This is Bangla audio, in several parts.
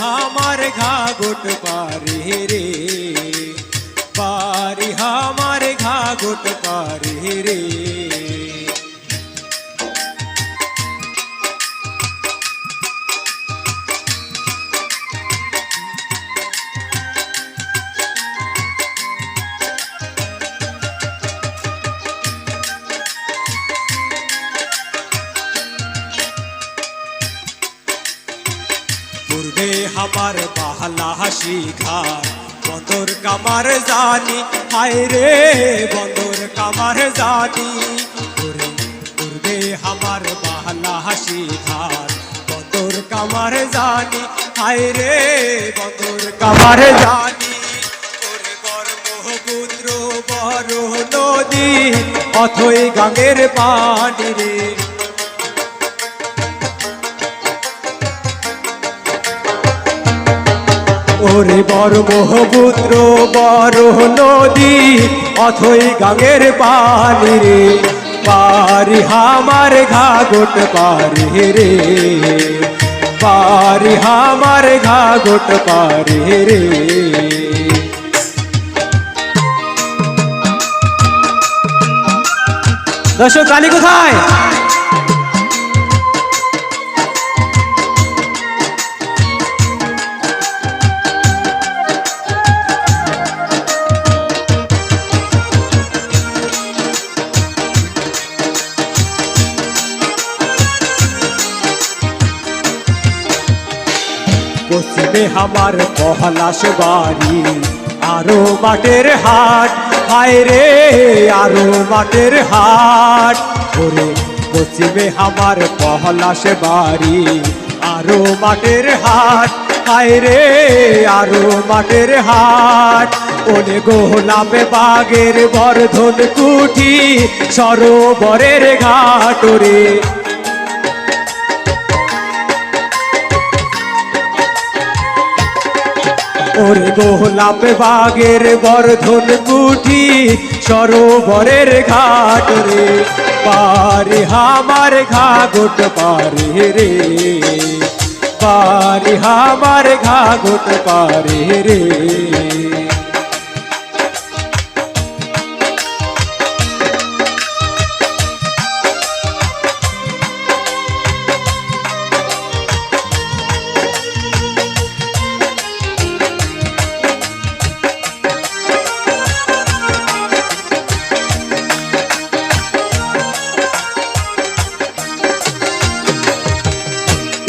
हमार घाघुट पारी रे, पारी हमार घाघुट पारी रे। पूर्वे हमार बहला शिखार बंदर कामार जानी, हाय रे बंदर कामार जानी। पूर्वे हमार बहला शिखार बंदर कामार जानी, हाय रे बंदर कामार जानी। ব্রহ্মপুত্র বড় নদী অথই গাঙ্গের পানি রে, ওরে ব্রহ্মপুত্র বড় নদী অথই গাঙ্গের পানি রে, পারি আমার ঘাঘুট পারি রে, পারি আমার ঘাঘুট পারি রে। দর্শক কালী কোথায়? পশ্চিমে আমার পলাশ বাড়ি আরো মাঠের হাট, হায় রে আরো মাঠের হাট। ওরে পশ্চিমে আমার পলাশ বাড়ি আরো মাঠের হাট, হায় রে আরো মাঠের হাট। ওনে গোলাপে বাগের বর্ধন কুঠি সরোবরের ঘাট রে, ওরে গোলাপ বাগের বর্ধন কুঠি সরোবরের ঘাট রে, পারি আমার ঘাঘুট পারি রে, পারি আমার ঘাঘুট পারি রে।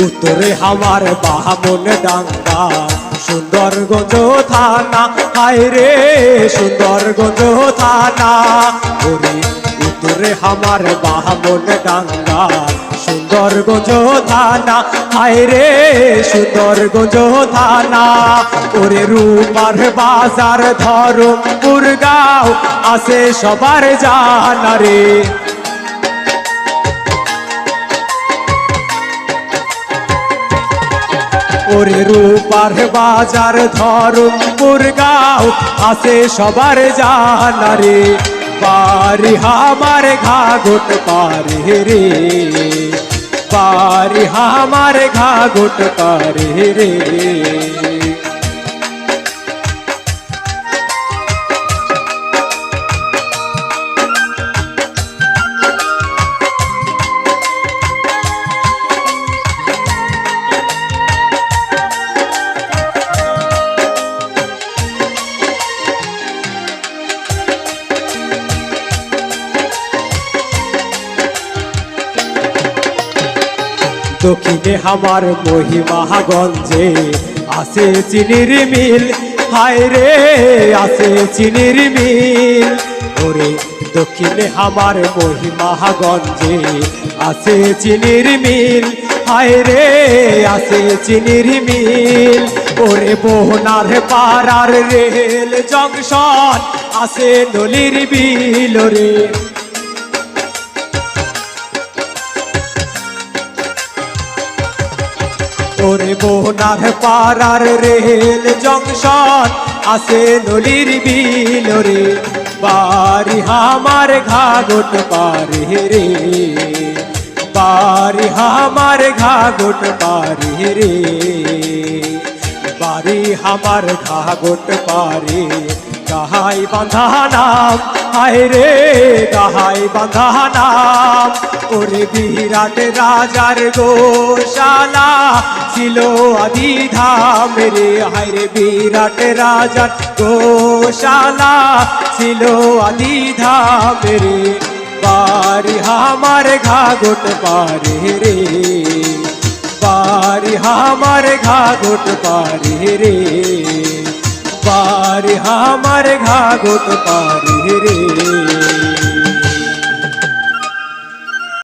উত্তরে আমার বামন ডাঙ্গা সুন্দরগঞ্জ থানা, হায় রে সুন্দরগঞ্জ থানা। ওরে উত্তরে আমার বামন ডাঙ্গা সুন্দরগঞ্জ থানা, হায় রে সুন্দরগঞ্জ থানা। ওরে রূপার বাজার ধরমপুর গাঁও আছে সবার জানা রে, ওরে রূপার বাজার ধরমপুর গাঁও আছে সবার জানা রে, পারি আমার ঘাঘুট পারি রে, পারি আমার ঘাঘুট পারি রে। দক্ষিণে আমার মহিমাগঞ্জে আছে চিনির মিল, হায় রে আছে চিনির মিল। ওরে দক্ষিণে আমার মহিমাগঞ্জে আছে চিনির মিল, হায় রে আছে চিনির মিল। ওরে মোহনার পাড়ার রেল জংশন আছে নলির বিল রে, ওরে মোহনার পাড়ার রেল জংশন আছে নলির বিল রে, পারি আমার ঘাঘুট পারি রে, পারি আমার ঘাঘুট পারি রে। বাড়ি আমার ঘাগট পারে গাহাই বাঁধা নাম, হায় রে গাহাই বাঁধা নাম। ওরে বিরাট রাজার গোশালা ছিল আদি ধাম রে, হায় রে বিরাট রাজার গোশালা ছিল আদি ধাম রে। বাড়ি আমার ঘাগট পারে রে, বাড়ি আমার ঘাগট পারে রে, বাড়ি আমার ঘাগট পারে রে।